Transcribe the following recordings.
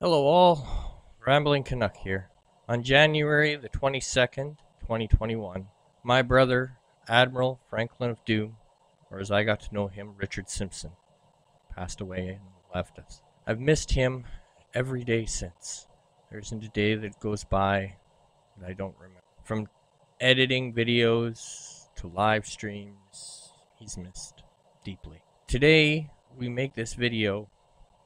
Hello all, Rambling Canuck here. On January the 22nd, 2021, my brother, Admiral Franklin of Doom, or as I got to know him, Richard Simpson, passed away and left us. I've missed him every day since. There isn't a day that goes by that I don't remember. From editing videos to live streams, he's missed deeply. Today, we make this video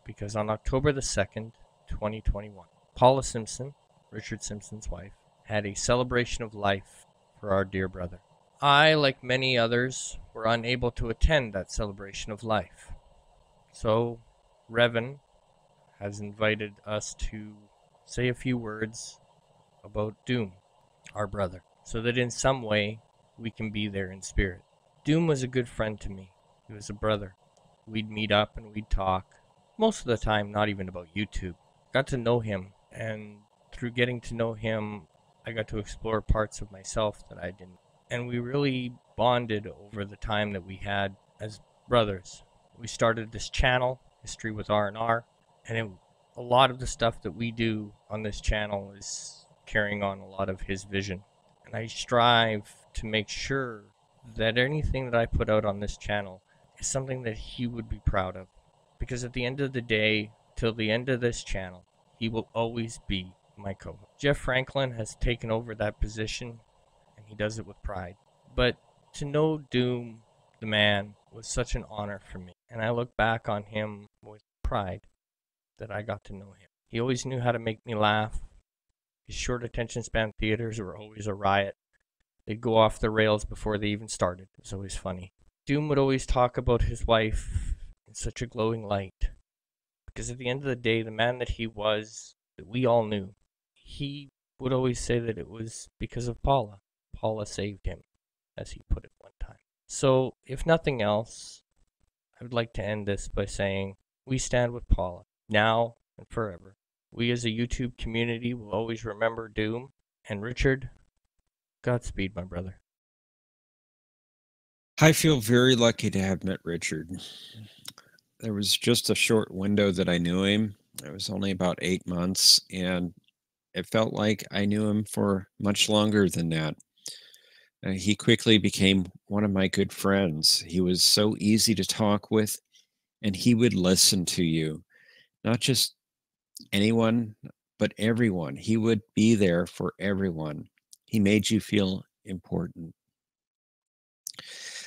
because on October the 2nd, 2021, Paula Simpson, Richard Simpson's wife, had a celebration of life for our dear brother. I, like many others, were unable to attend that celebration of life. So, Revan has invited us to say a few words about Doom, our brother, so that in some way we can be there in spirit. Doom was a good friend to me. He was a brother. We'd meet up and we'd talk. Most of the time, not even about YouTube. Got to know him, and through getting to know him, I got to explore parts of myself that I didn't. And we really bonded over the time that we had as brothers. We started this channel, History with R&R, and a lot of the stuff that we do on this channel is carrying on a lot of his vision. And I strive to make sure that anything that I put out on this channel is something that he would be proud of. Because at the end of the day, till the end of this channel, he will always be my co-host. Jeff Franklin has taken over that position, and he does it with pride. But to know Doom, the man, was such an honor for me. And I look back on him with pride that I got to know him. He always knew how to make me laugh. His short attention span theaters were always a riot. They'd go off the rails before they even started. It was always funny. Doom would always talk about his wife in such a glowing light. Because at the end of the day, the man that he was, that we all knew, he would always say that it was because of Paula. Paula saved him, as he put it one time. So, if nothing else, I would like to end this by saying, we stand with Paula, now and forever. We as a YouTube community will always remember Doom. And Richard, Godspeed, my brother. I feel very lucky to have met Richard. There was just a short window that I knew him. It was only about 8 months, and it felt like I knew him for much longer than that. He quickly became one of my good friends. He was so easy to talk with, and he would listen to you, not just anyone, but everyone. He would be there for everyone. He made you feel important.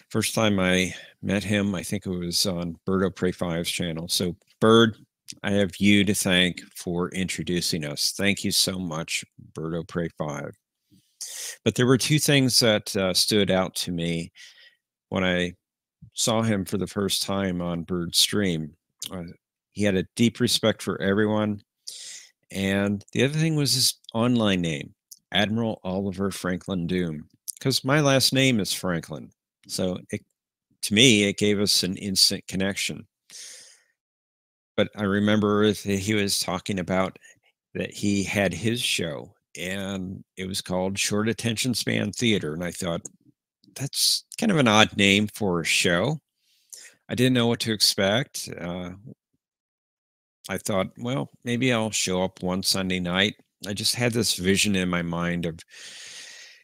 First time I met him, I think it was on Birdo Pray 5's channel. So, Bird, I have you to thank for introducing us. Thank you so much, Birdo Pray 5. But there were two things that stood out to me when I saw him for the first time on Bird's stream. He had a deep respect for everyone. And the other thing was his online name, Admiral Oliver Franklin Doom, because my last name is Franklin. So to me, it gave us an instant connection. But I remember he was talking about that he had his show, and it was called Short Attention Span Theater. And I thought, that's kind of an odd name for a show. I didn't know what to expect. I thought, well, maybe I'll show up one Sunday night. I just had this vision in my mind of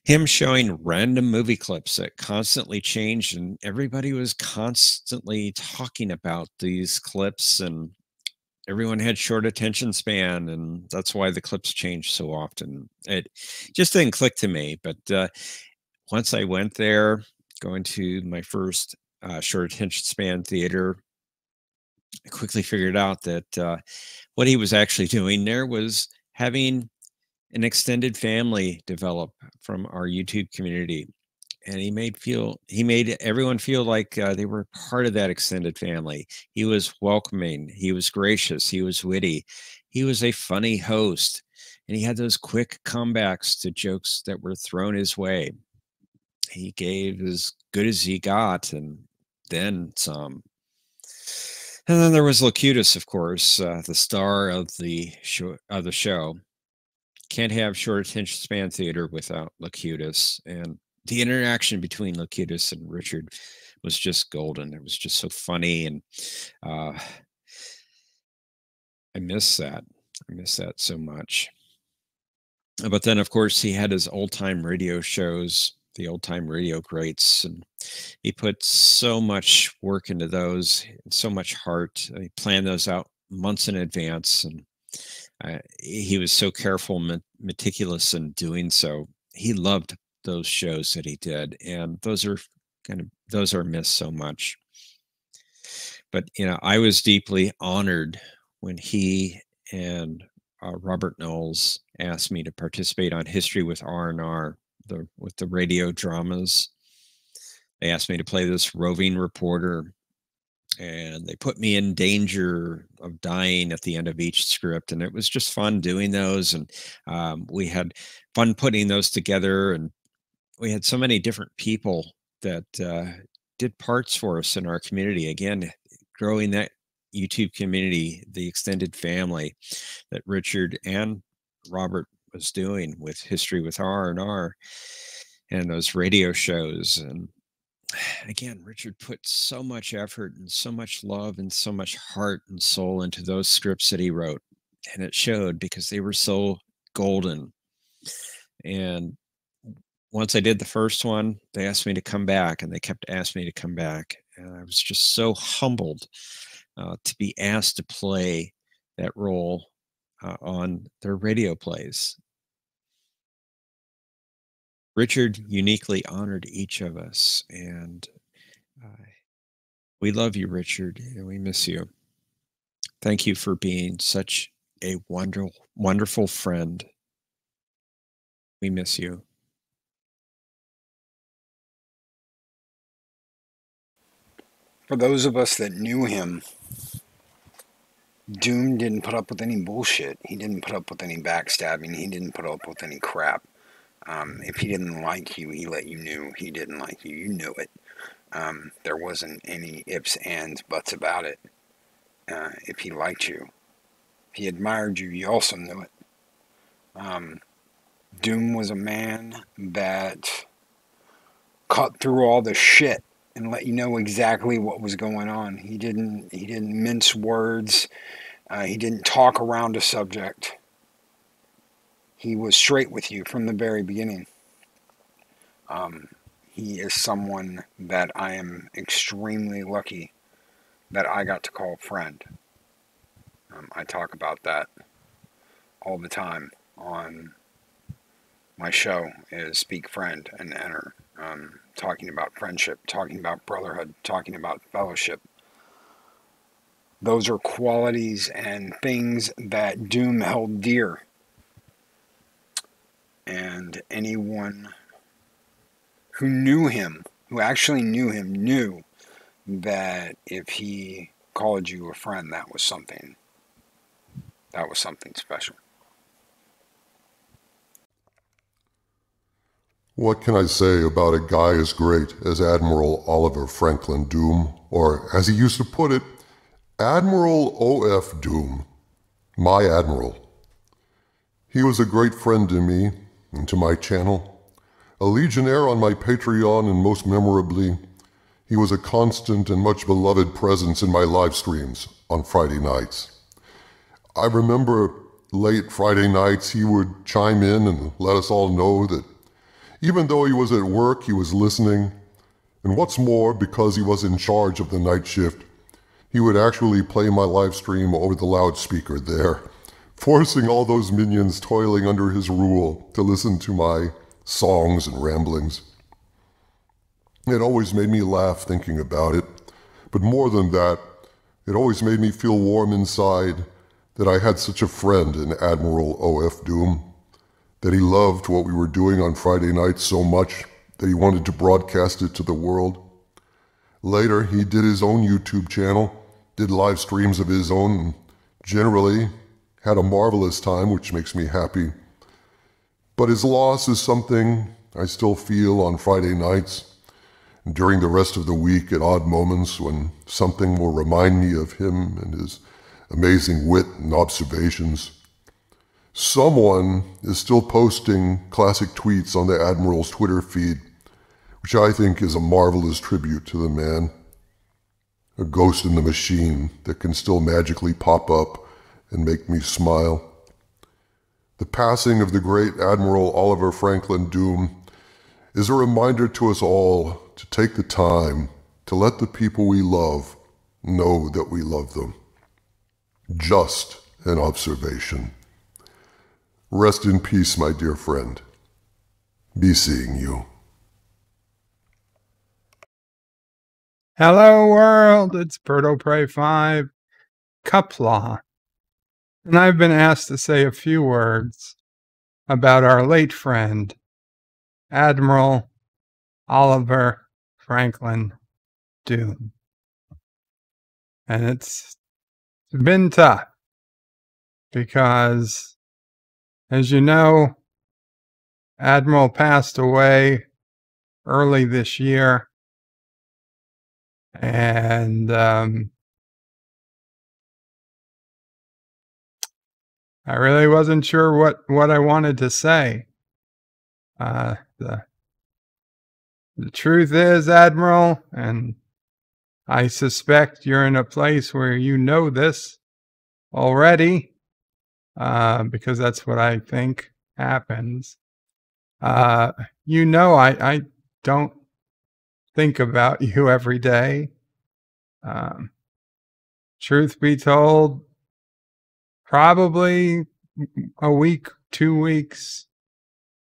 him showing random movie clips that constantly changed, and everybody was constantly talking about these clips, and everyone had short attention span, and that's why the clips changed so often. It just didn't click to me. But once I went there, going to my first short attention span theater, I quickly figured out that what he was actually doing there was having an extended family develop from our YouTube community. And he made everyone feel like they were part of that extended family. He was welcoming, he was gracious, he was witty, he was a funny host, and he had those quick comebacks to jokes that were thrown his way. He gave as good as he got, and then some. And then there was Locutus, of course, the star of the show. Can't have short attention span theater without Locutus. And the interaction between Locutus and Richard was just golden. It was just so funny, and I miss that. I miss that so much. But then, of course, he had his old-time radio shows, the old-time radio greats, and he put so much work into those, so much heart. He planned those out months in advance, and he was so careful, meticulous in doing so. He loved those shows that he did, and those are missed so much. But I was deeply honored when he and Robert Knowles asked me to participate on History with R&R, with the radio dramas. They asked me to play this roving reporter, and they put me in danger of dying at the end of each script. And it was just fun doing those. And we had fun putting those together. And we had so many different people that did parts for us in our community. Again, growing that YouTube community, the extended family that Richard and Robert was doing with History with R&R and those radio shows. And again, Richard put so much effort and so much love and so much heart and soul into those scripts that he wrote. And it showed because they were so golden. And once I did the first one, they asked me to come back, and they kept asking me to come back. And I was just so humbled to be asked to play that role on their radio plays. Richard uniquely honored each of us, and we love you, Richard, and we miss you. Thank you for being such a wonderful friend. We miss you. For those of us that knew him, Doom didn't put up with any bullshit. He didn't put up with any backstabbing. He didn't put up with any crap. If he didn't like you, he let you know he didn't like you. You knew it. There wasn't any ifs, ands, buts about it. If he liked you, if he admired you, you also knew it. Doom was a man that cut through all the shit and let you know exactly what was going on. He didn't mince words. He didn't talk around a subject. He was straight with you from the very beginning. He is someone that I am extremely lucky that I got to call friend. I talk about that all the time on my show, is Speak Friend and Enter. Talking about friendship, talking about brotherhood, talking about fellowship. Those are qualities and things that Doom held dear. And anyone who knew him, who actually knew him, knew that if he called you a friend, that was something special. What can I say about a guy as great as Admiral Oliver Franklin Doom, or as he used to put it, Admiral O.F. Doom, my Admiral. He was a great friend to me and to my channel, a legionnaire on my Patreon, and most memorably, he was a constant and much beloved presence in my live streams on Friday nights. I remember late Friday nights he would chime in and let us all know that even though he was at work, he was listening, and what's more, because he was in charge of the night shift, he would actually play my live stream over the loudspeaker there, forcing all those minions toiling under his rule to listen to my songs and ramblings. It always made me laugh thinking about it, but more than that, it always made me feel warm inside that I had such a friend in Admiral O.F. Doom, that he loved what we were doing on Friday nights so much that he wanted to broadcast it to the world. Later, he did his own YouTube channel, did live streams of his own, and generally had a marvelous time, which makes me happy. But his loss is something I still feel on Friday nights, and during the rest of the week at odd moments when something will remind me of him and his amazing wit and observations. Someone is still posting classic tweets on the Admiral's Twitter feed, which I think is a marvelous tribute to the man. A ghost in the machine that can still magically pop up and make me smile. The passing of the great Admiral Oliver Franklin Doom is a reminder to us all to take the time to let the people we love know that we love them. Just an observation. Rest in peace, my dear friend. Be seeing you. Hello world, it's Berto Prey 5, Cuplaw, and I've been asked to say a few words about our late friend, Admiral Oliver Franklin Doom. And it's been tough because, as you know, Admiral passed away early this year. And I really wasn't sure what I wanted to say. The truth is, Admiral, and I suspect you're in a place where you know this already, because that's what I think happens. You know, I don't think about you every day. Truth be told, probably a week, 2 weeks,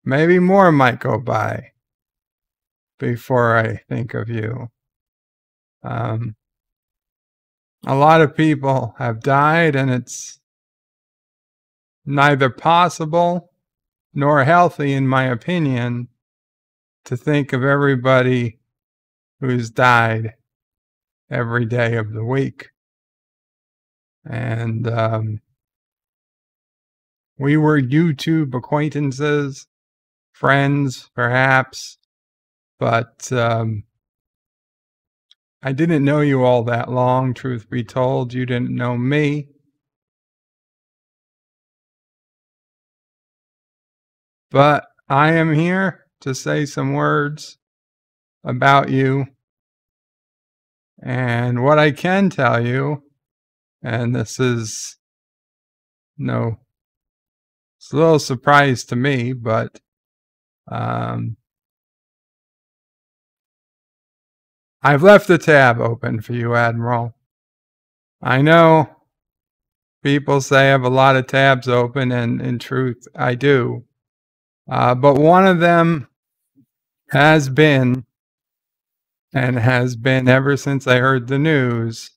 maybe more might go by before I think of you. A lot of people have died, and it's neither possible nor healthy, in my opinion, to think of everybody who's died every day of the week. And we were YouTube acquaintances, friends, perhaps, but I didn't know you all that long, truth be told. You didn't know me. But I am here to say some words about you. And what I can tell you, and this is it's a little surprise to me, but I've left the tab open for you, Admiral. I know people say I have a lot of tabs open, and in truth, I do. But one of them has been, and has been ever since I heard the news,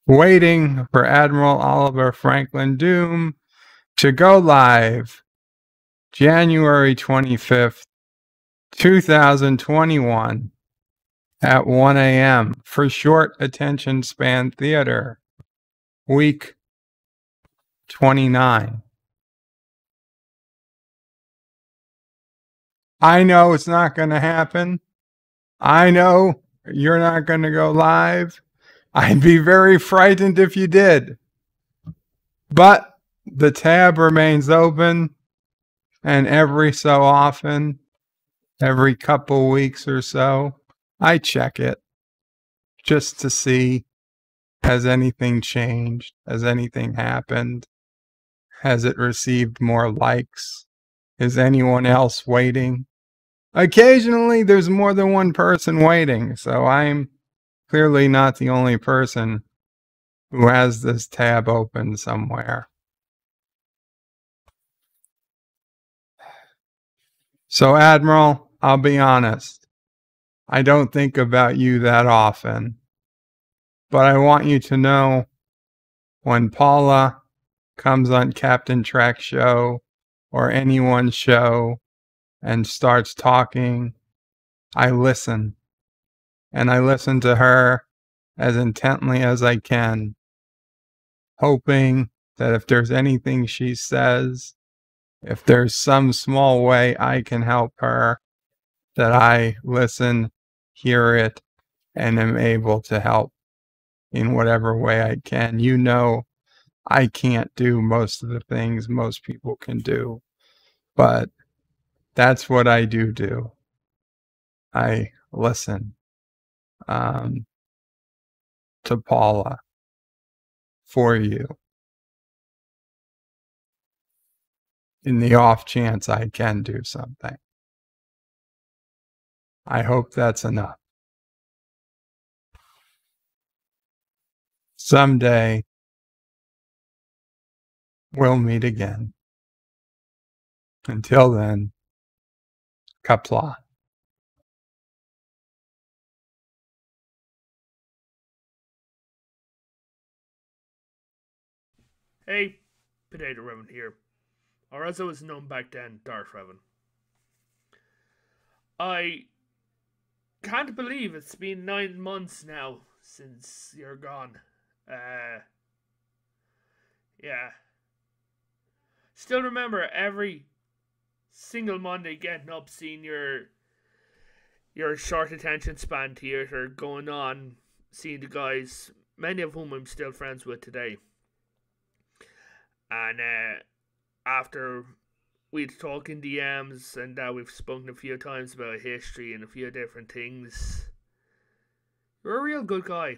waiting for Admiral Oliver Franklin Doom to go live January 25th, 2021 at 1 a.m. for Short Attention Span Theater, week 29. I know it's not going to happen. I know you're not going to go live. I'd be very frightened if you did. But the tab remains open, and every so often, every couple weeks or so, I check it just to see, has anything changed? Has anything happened? Has it received more likes? Is anyone else waiting? Occasionally, there's more than one person waiting, so I'm clearly not the only person who has this tab open somewhere. So, Admiral, I'll be honest. I don't think about you that often. But I want you to know, when Paula comes on Captain Trek's show or anyone's show and starts talking, I listen. And I listen to her as intently as I can, hoping that if there's anything she says, if there's some small way I can help her, that I listen, hear it, and am able to help in whatever way I can. You know, I can't do most of the things most people can do, but that's what I do. I listen to Paula for you. in the off chance I can do something. I hope that's enough. Someday we'll meet again. Until then, Kapla. Hey, Potato Revan here. Or as I was known back then, Darth Revan. I can't believe it's been 9 months now since you're gone. Yeah. Still remember every single Monday getting up, seeing your short attention span theater going on, seeing the guys, many of whom I'm still friends with today. And after we'd talk in DMs and we've spoken a few times about history and a few different things, you're a real good guy.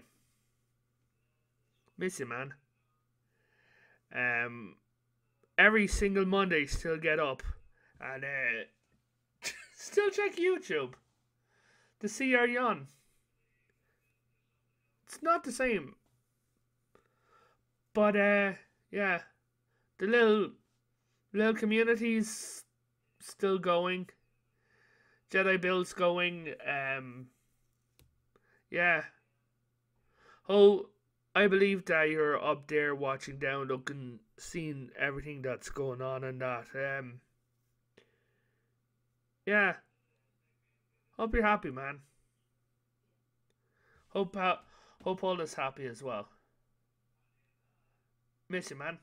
Miss you, man. Every single Monday still get up and still check YouTube to see your yawn. It's not the same. But yeah. The little community's still going. Jedi Build's going. Yeah. Oh, I believe that you're up there watching down, looking, seeing everything that's going on and that. Yeah. Hope you're happy, man. Hope all is happy as well. Miss you, man.